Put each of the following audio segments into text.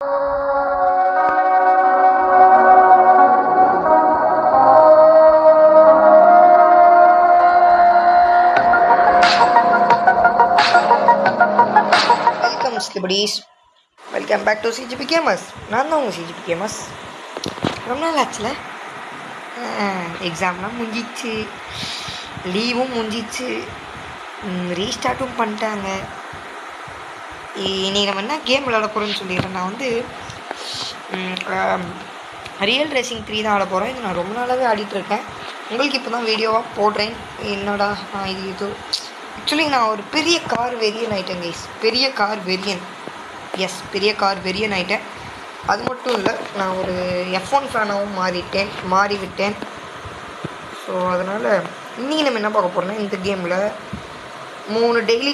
Welcome ஸ்லிபடிஸ், welcome back to CGB gamers. நான் தான் உங்கள் சிஜிபி கேமர்ஸ். ரொம்ப நாள் ஆச்சுல, எக்ஸாம்லாம் முடிஞ்சிச்சு, லீவும் முடிஞ்சிச்சு, ரீஸ்டார்ட்டும் பண்ணிட்டாங்க. இன்றைக்கி நம்ம என்ன கேம் விளாட போகிறோன்னு சொல்லிடுறேன். நான் வந்து ரியல் ரேசிங் 3 தான் ஆட போகிறேன். இது நான் ரொம்ப நாளாகவே ஆடிட்டுருக்கேன். உங்களுக்கு இப்போ தான் வீடியோவாக போடுறேன். என்னடா இது ஆக்சுவலி நான் ஒரு பெரிய கார் வெறியன் ஆகிட்டேன் கைஸ். பெரிய கார் வெறியன் ஆகிட்டேன். அது மட்டும் இல்லை, நான் ஒரு F1 ஃபேனாகவும் மாறிவிட்டேன். ஸோ அதனால் இன்றைக்கி நம்ம என்ன பார்க்க போகிறோம்னா, இந்த கேமில் 3 டெய்லி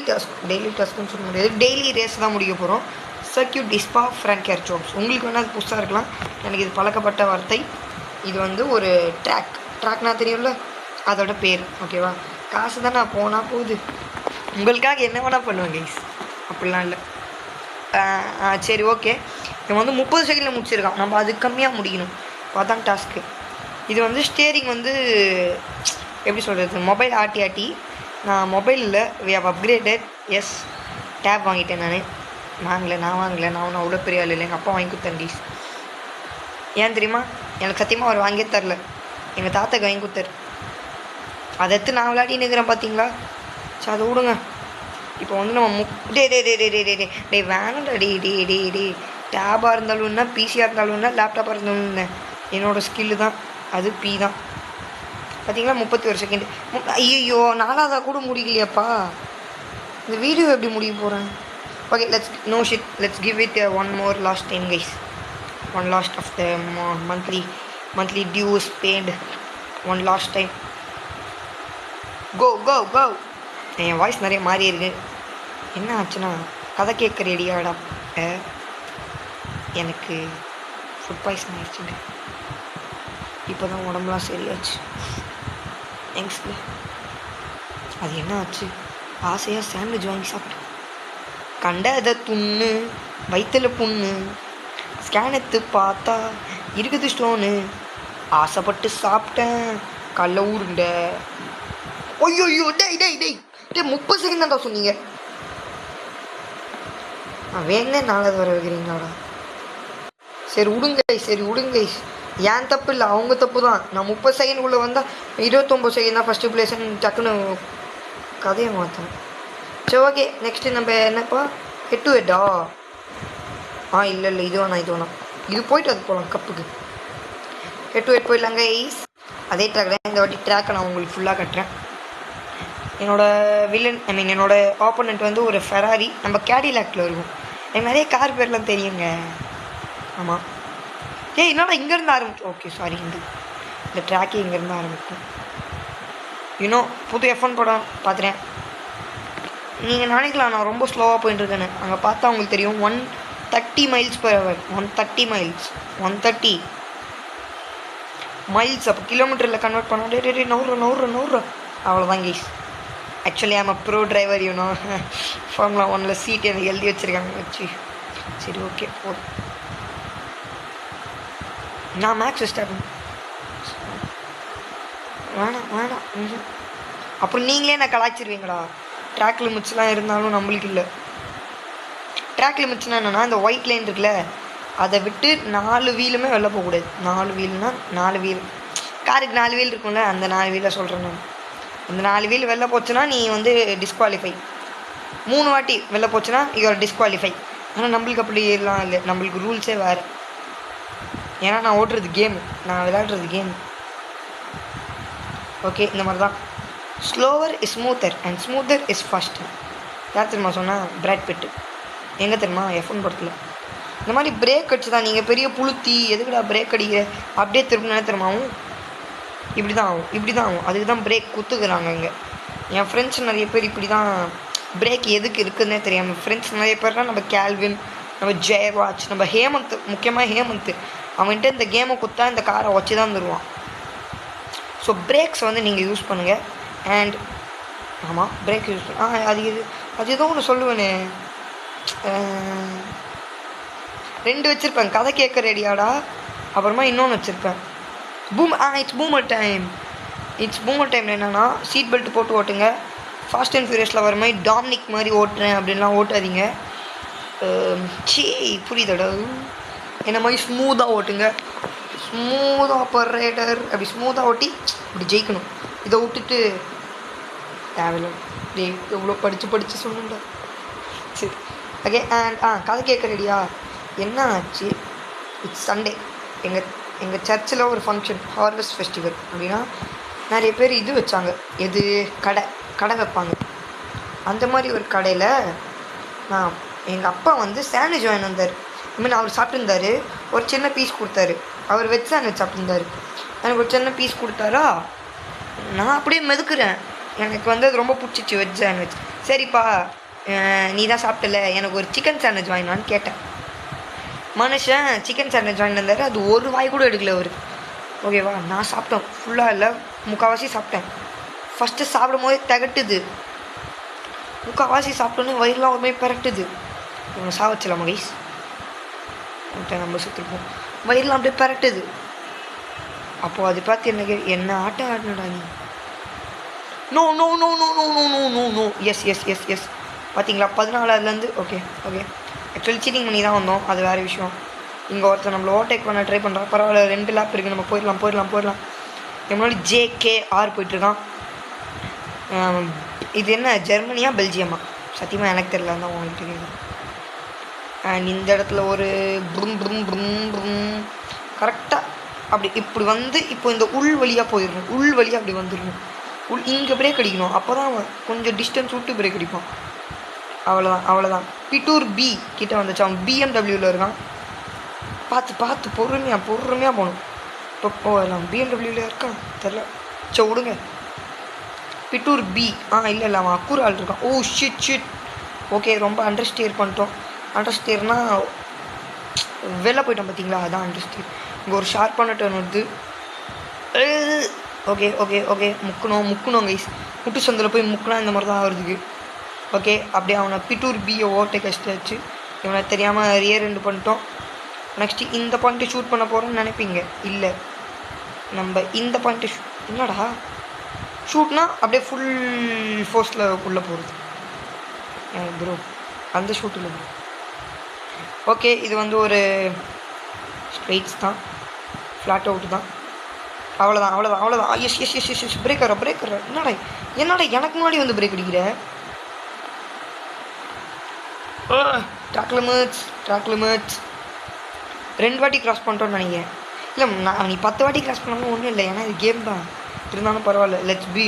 டாஸ்க்குன்னு சொல்ல முடியாது, டெய்லி ரேஸ் தான் முடிக்க போகிறோம். Circuit de Spa Francorchamps. உங்களுக்கு வேணால் அது புதுசாக இருக்கலாம், எனக்கு இது பழக்கப்பட்ட வார்த்தை. இது வந்து ஒரு ட்ராக்னா தெரியும்ல, அதோட பேர். ஓகேவா? காசு தான் நான் போனால் போகுது, உங்களுக்காக என்ன வேணால் பண்ணுவேன் கைஸ், அப்படிலாம் இல்லை. சரி, ஓகே. இவன் வந்து 30 செகண்டில் முடிச்சிருக்கான். நம்ம அது கம்மியாக முடிக்கணும், அதான் டாஸ்க்கு. இது வந்து ஸ்டேரிங் வந்து எப்படி சொல்கிறது, மொபைல் ஆட்டி நான் மொபைலில் we have upgraded. Yes, tab வாங்கிட்டேன். நான் வாங்கலை. நான் ஒன்றும் அவ்வளோ பெரிய ஆள் இல்லை, எங்கள் அப்பா வாங்கி கொடுத்தேன் கைஸ். ஏன் தெரியுமா? எனக்கு சத்தியமாக அவர் வாங்கியே தரல, எங்கள் தாத்தாக்கு வாங்கி கொடுத்தாரு. அதை எடுத்து நான் விளையாடி நிற்கிறேன், பார்த்தீங்களா? ஸோ அதை விடுங்க. இப்போ வந்து நம்ம டே வேணாம்டா. டே டேபாக இருந்தாலும் என்ன, பிசியாக இருந்தாலும் என்ன, லேப்டாப்பாக இருந்தாலும் என்ன, என்னோடய ஸ்கில்லு தான் அது. பி தான். பார்த்தீங்களா? 31 செகண்ட். ஐயோ, 4ஆவதாக கூட முடிக்கலையாப்பா. இந்த வீடியோ எப்படி முடிய போகிறேன்? Okay, let's give it one more last time guys. One last of the monthly dues paid. One last time. Go. என் வாய்ஸ் நிறைய மாறி இருக்கு. என்ன ஆச்சுன்னா, கதை கேட்க ரெடியாடா. எனக்கு ஃபுட் பாய்சன் ஆயிடுச்சுங்க. இப்போ தான் உடம்புலாம் சரியாச்சு. தேங்க்ஸ்ங்க. அது என்ன ஆச்சு, ஆசையாக சாண்ட்விச் வாங்கி சாப்பிட்டேன். கண்டதை துண்ணு, வயிற்றில் புண்ணு, ஸ்கேன் எடுத்து பார்த்தா இருக்குது ஸ்டோனு. ஆசைப்பட்டு சாப்பிட்டேன் கல்ல ஊருண்ட. ஐயோ, டேய் 30 செகண்ட் தான்டா சொன்னீங்க. வேணே 4வது வர வைக்கிறீங்களாடா. சரி விடுங்க. ஏன் தப்பு இல்லை, அவங்க தப்பு தான். நான் 30 செகண்டுக்குள்ளே வந்தால் 29 செகண்ட் தான் ஃபஸ்ட்டு பிளேஸ்ன்னு டக்குன்னு கதையை மாற்றேன். சரி, ஓகே. நெக்ஸ்ட்டு நம்ம என்னப்பா, ஹெட் டு ஹெட்டா? இல்லை இது வேணாம். இது போய்ட்டு அது போகலாம் கப்புக்கு. ஹெட் டு ஹெட் போயிடலாங்க ஈஸ். அதே ட்ராக் தான். இந்த வாட்டி ட்ராக்கை நான் உங்களுக்கு ஃபுல்லாக கட்டுறேன். என்னோட ஆப்போனண்ட் வந்து ஒரு ஃபெராரி. நம்ம கேடிலாக்டில் இருக்கும். எனக்கு நிறைய கார் பேர்லாம் தெரியுங்க. ஆமாம். என்னடா இங்கேருந்து ஆரம்பிச்சோம்? Okay, sorry. இந்த ட்ராக்கே இங்கேருந்து ஆரம்பிக்கும். புது F1 படம் பார்த்துறேன். நீங்கள் நினைக்கலாம் நான் ரொம்ப ஸ்லோவாக போயிட்டுருக்கேன்னு. அங்கே பார்த்தா உங்களுக்கு தெரியும். 130 mph. 130 மைல்ஸ். அப்போ கிலோமீட்டரில் கன்வெர்ட் பண்ண நூறு அவ்வளோதான் guys. Actually I'm a bro driver. Formula 1ல் சீட் எனக்கு எழுதி வச்சுருக்காங்க வச்சு. சரி, ஓகே. நான் மேக்ஸ் ஸ்டார்ட் வேணாம். அப்புறம் நீங்களே நான் கலாய்ச்சிருவீங்களா? ட்ராக் லிமிட்ஸ்லாம் இருந்தாலும் நம்மளுக்கு இல்லை. ட்ராக் லிமிட்ஸ்னால் என்னென்னா, இந்த ஒயிட் லைன் இருக்குல்ல, அதை விட்டு 4 வீலுமே வெளில போகக்கூடாது. 4 வீல்னா 4 வீல், காருக்கு 4 வீல் இருக்கும்ல, அந்த 4 வீலை சொல்கிறேன் நான். அந்த 4 வீல் வெளில போச்சுன்னா நீ வந்து டிஸ்குவாலிஃபை. 3 வாட்டி வெளில போச்சுன்னா யூஆர் டிஸ்குவாலிஃபை. ஆனால் நம்மளுக்கு அப்படி எல்லாம் இல்லை, நம்மளுக்கு ரூல்ஸே வேறு. ஏன்னா நான் ஓட்டுறது கேமு, நான் விளையாடுறது கேமு. ஓகே, இந்த மாதிரி தான். Slower is smoother and smoother is pastor. யார் தெரியுமா சொன்னால்? பிராட் பிட்டு. எங்கே தெரியுமா? F1 படத்தில். இந்த மாதிரி பிரேக் அடிச்சு தான். நீங்கள் பெரிய புளுத்தி எதுக்குடா பிரேக் அடிக்கிற, அப்படியே திரும்ப தெரியுமாவும் இப்படி தான் ஆகும். அதுக்கு தான் பிரேக் குத்துக்கிறாங்க இங்கே. என் ஃப்ரெண்ட்ஸ் நிறைய பேர் இப்படி தான். பிரேக் எதுக்கு இருக்குதுன்னே தெரியாமல் ஃப்ரெண்ட்ஸ் நிறைய பேர்லாம். நம்ம கேல்வின், நம்ம ஜெயராஜ், நம்ம ஹேமந்த், முக்கியமாக ஹேமந்த், அவன்கிட்ட இந்த கேமை குத்தா இந்த காரை வச்சு தான் தருவான். ஸோ பிரேக்ஸ் வந்து நீங்கள் யூஸ் பண்ணுங்கள். அண்ட் ஆமாம், பிரேக் யூஸ் அது ஏதோ ஒன்று சொல்லுவேனே. 2 வச்சுருப்பேன். கதை கேட்க ரெடியாடா. அப்புறமா இன்னொன்று வச்சுருப்பேன். It's boomer time. It's boomer டைமில் என்னென்னா சீட் பெல்ட் போட்டு ஓட்டுங்க. ஃபாஸ்ட் அண்ட் ஃபியூரியஸில் வர மாதிரி டாமினிக் மாதிரி ஓட்டுறேன் அப்படின்லாம் ஓட்டாதீங்க. புரியுதடா. என்ன மாதிரி ஸ்மூத்தாக ஓட்டுங்க. ஸ்மூத்தாக ஆப்பரேட்டர் அப்படி ஸ்மூத்தாக ஓட்டி இப்படி ஜெயிக்கணும். இதை விட்டுட்டு தேவையில்லை. எவ்வளோ படித்து சொன்னேன்டா. சரி ஓகே. அண்ட் கதை கேட்க ரெடியா? என்ன ஆச்சு? It's Sunday. எங்கள் சர்ச்சில் ஒரு ஃபங்க்ஷன், ஹார்வெஸ்ட் ஃபெஸ்டிவல். அப்படின்னா நிறைய பேர் இது வச்சாங்க. எது கடை வைப்பாங்க. அந்த மாதிரி ஒரு கடையில் எங்கள் அப்பா வந்து சாண்ட்விச் வாங்கி வந்தார். அவர் சாப்பிட்டுருந்தார். ஒரு சின்ன பீஸ் கொடுத்தாரு. அவர் வெஜ் சாண்ட்விச் சாப்பிட்டுருந்தார். எனக்கு ஒரு சின்ன பீஸ் கொடுத்தாரா, நான் அப்படியே மெதுக்குறேன். எனக்கு வந்து அது ரொம்ப பிடிச்சிச்சு வெஜ் சாண்ட்விச். சரிப்பா நீ தான் சாப்பிட்டல, எனக்கு ஒரு சிக்கன் சாண்ட்விச் வாங்கினான்னு கேட்டேன். மனுஷன் சிக்கன் சாண்ட்விச் வாங்கிட்டு வந்தார். அது ஒரு வாய் கூட எடுக்கல அவர். ஓகேவா? நான் சாப்பிட்டேன். ஃபுல்லாக இல்லை, முக்கால்வாசி சாப்பிட்டேன். ஃபஸ்ட்டு சாப்பிடும் போதே திகட்டுது. முக்கால்வாசி சாப்பிட்டோன்னே வயிறுலாம் ஒரு மாதிரி பரட்டுது. இவனை சாவச்சிடலாமா கைஸ்? நம்ம சுற்றிருப்போம். வயிறுலாம் அப்படியே பரட்டுது. அப்போது அது பார்த்து என்ன ஆட்டம் ஆடினடா நீ? No no no no no no no no no yes பார்த்தீங்களா? 14 ஓகே. ஆக்சுவலி சீட்டிங் பண்ணி தான் வந்தோம், அது வேறு விஷயம். இங்கே ஒருத்தர் நம்மளை ஓவர்டேக் பண்ண ட்ரை பண்ணுறான். பரவாயில்ல, 2 லேப் இருக்குது, நம்ம போயிடலாம். முன்னாடி JKR போயிட்டுருக்கான். இது என்ன ஜெர்மனியா பெல்ஜியமா? சத்தியமாக எனக்கு தெரியல தான் உங்கள்கிட்ட கேட்குறேன். அண்ட் இந்த இடத்துல ஒரு கரெக்டாக அப்படி இப்படி வந்து இப்போ இந்த உள் வழியாக போயிடணும். உள் வழியாக அப்படி வந்துடணும். இங்கே பிரேக் அடிக்கணும். அப்போ தான் கொஞ்சம் டிஸ்டன்ஸ் விட்டு பிரேக் அடிப்பான். அவ்வளோதான். பிட்டூர் B கிட்ட வந்துச்சு. அவன் BMWவில் இருக்கான். பார்த்து பொறுமையாக போகணும். இப்போ எல்லாம் BMWவில் இருக்கான் தெரில. சரி விடுங்க. பிட்டூர் B இல்லை அவன் அக்கூர் ஆள் இருக்கான். Oh shit. ஓகே, ரொம்ப அண்டர்ஸ்டேர் பண்ணிட்டோம். அண்டர்ஸ்டேர்னா வெளில போயிட்டோம் பார்த்தீங்களா? அதான் அண்டர்ஸ்டேர். இங்கே ஒரு ஷார்ப்பான டர்ன் வருது. ஓகே முக்கணும் கைஸ். முட்டு சந்தில் போய் முக்கினா இந்த மாதிரி தான் ஆகுறதுக்கு. ஓகே, அப்படியே அவனை பிட்டூர் B-யை ஓவர்டேக் அடிச்சாச்சு. இவனை தெரியாமல் ரியர் எண்டு பண்ணிட்டோம். நெக்ஸ்ட்டு இந்த பாயிண்ட்டை ஷூட் பண்ண போகிறோன்னு நினைப்பீங்க. இல்லை, நம்ம இந்த பாயிண்ட்டை என்னடா ஷூட்னா அப்படியே ஃபுல் ஃபோர்ஸில் உள்ளே போகிறது ப்ரோ. அந்த ஷூட் இல்லை ப்ரோ. ஓகே, இது வந்து ஒரு ஸ்ட்ரெயிட்ஸ் தான், ஃப்ளாட் அவுட் தான். அவ்வளோதான். எஸ் பிரேக்கர். என்னடா எனக்கு முன்னாடி வந்து பிரேக் அடிக்கிற? ட்ராக் லிமிட்ஸ் 2 வாட்டி கிராஸ் பண்ணிட்டோன்னு நினைக்கிறேன். இல்லை நீ 10 வாட்டி கிராஸ் பண்ணாலும் ஒன்றும் இல்லை, ஏன்னா இது கேம் தான். இருந்தாலும் பரவாயில்ல. Let's be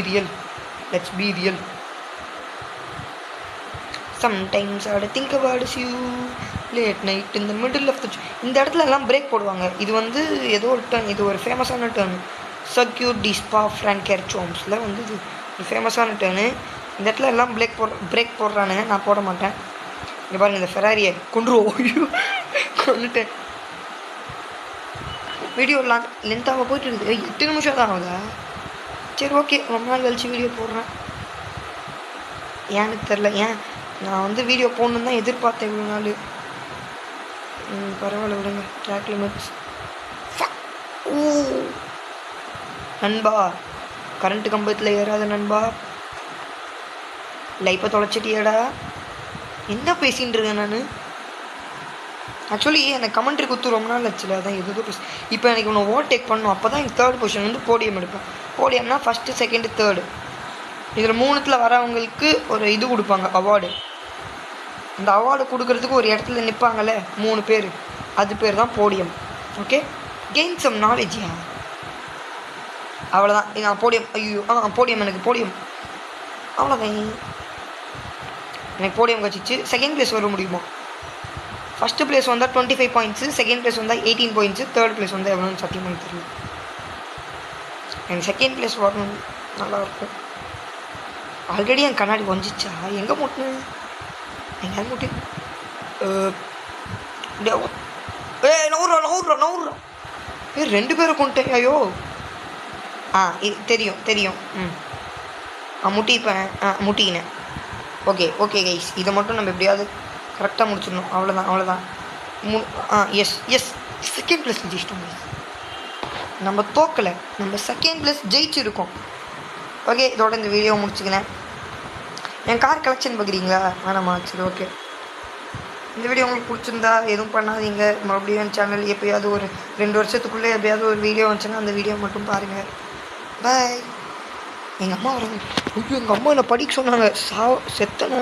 real. Sometimes I think about you late night in the middle of the இந்த இடத்துல எல்லாம் பிரேக் போடுவாங்க. இது வந்து ஏதோ ஒரு டர்ன், இது ஒரு ஃபேமஸான டர்ன். சர்க்யூட் டி ஸ்பா ஃப்ரான்கெர்ச்சோம்ஸில் வந்து இது ஒரு ஃபேமஸான டர்னு. இந்த இடத்துல எல்லாம் பிரேக் போடுறானுங்க. நான் போட மாட்டேன். இங்கே பாருங்கள், இந்த ஃபெராரியை கொண்டுட்டேன். வீடியோ லென்த்தாக போயிட்டு இருக்குது. 8 நிமிஷம் தான் ஆகுதா? சரி ஓகே, ரொம்ப நாள் கழிச்சு வீடியோ போடுறேன். ஏன்னு தெரில. நான் வந்து வீடியோ போடணுன்னு தான் எதிர்பார்த்தேன் இவ்வளோ நாள். பரவாயில்ல விடுங்க. Track limits. நண்பா, கரண்ட்டு கம்பத்தில் ஏறாத நண்பா. லைப்பை தொலைச்சிட்டியாடா. என்ன பேசிகிட்டு இருக்கேன் நான்? ஆக்சுவலி எனக்கு கமெண்ட்ரி குத்து ரொம்ப நாள் ஆச்சுல, அதான் எதுவும் பேச. இப்போ எனக்கு இவனை ஓவர்டேக் பண்ணணும். அப்போ தான் எனக்கு 3rd பொசிஷன் வந்து போடியம் எடுப்பேன். போடியம்னா 1st 2nd 3rd. இதில் 3த்தில் வரவங்களுக்கு ஒரு இது கொடுப்பாங்க, அவார்டு. அந்த அவார்டு கொடுக்கறதுக்கு ஒரு இடத்துல நிற்பாங்கள்ல 3 பேர், அது பேர் தான் போடியம். ஓகே, கெயின் சம் நாலேஜியா? அவ்வளோதான். நான் போடியம். ஐயோ போடியம், எனக்கு போடியம். அவ்வளோதான், எனக்கு போடியம் கிடச்சிச்சு. 2nd place வர முடியுமா? 1st place வந்தால் 25 points, 2nd place வந்தால் 18 points, 3rd place வந்தால் எவ்வளோன்னு சத்தியமாக தெரியல. எனக்கு 2nd place வரணும், நல்லாயிருக்கும். ஆல்ரெடி என் கண்ணாடி வந்துச்சா? எங்கே முட்டினேன்? எங்கே முட்டி? நவுறா 2 பேரை கொண்டுட்டேன். ஐயோ இது தெரியும். முட்டிப்பேன். முட்டினேன். ஓகே கைஸ், இதை மட்டும் நம்ம எப்படியாவது கரெக்டாக முடிச்சிடணும். அவ்வளோதான். எஸ் எஸ் செகண்ட் ப்ளஸ் ஜெயிச்சிட்டோம். நம்ம தோக்கலை, நம்ம செகண்ட் ப்ளஸ் ஜெயிச்சிருக்கோம். ஓகே, இதோட இந்த வீடியோ முடிச்சுக்கிறேன். என் கார் கலெக்ஷன் பார்க்குறீங்களா? வேணாமா? சரி, ஓகே. இந்த வீடியோ உங்களுக்கு பிடிச்சிருந்தா எதுவும் பண்ணாதீங்க. மறுபடியும் என் சேனல் எப்போயாவது ஒரு 2 வருஷத்துக்குள்ளே எப்போயாவது ஒரு வீடியோ வந்துச்சுன்னா அந்த வீடியோ மட்டும் பாருங்கள். பாய். எங்கள் அம்மா வராங்க. ஐயோ, எங்கள் அம்மா என்னை படிக்க சொன்னாங்க. செத்தன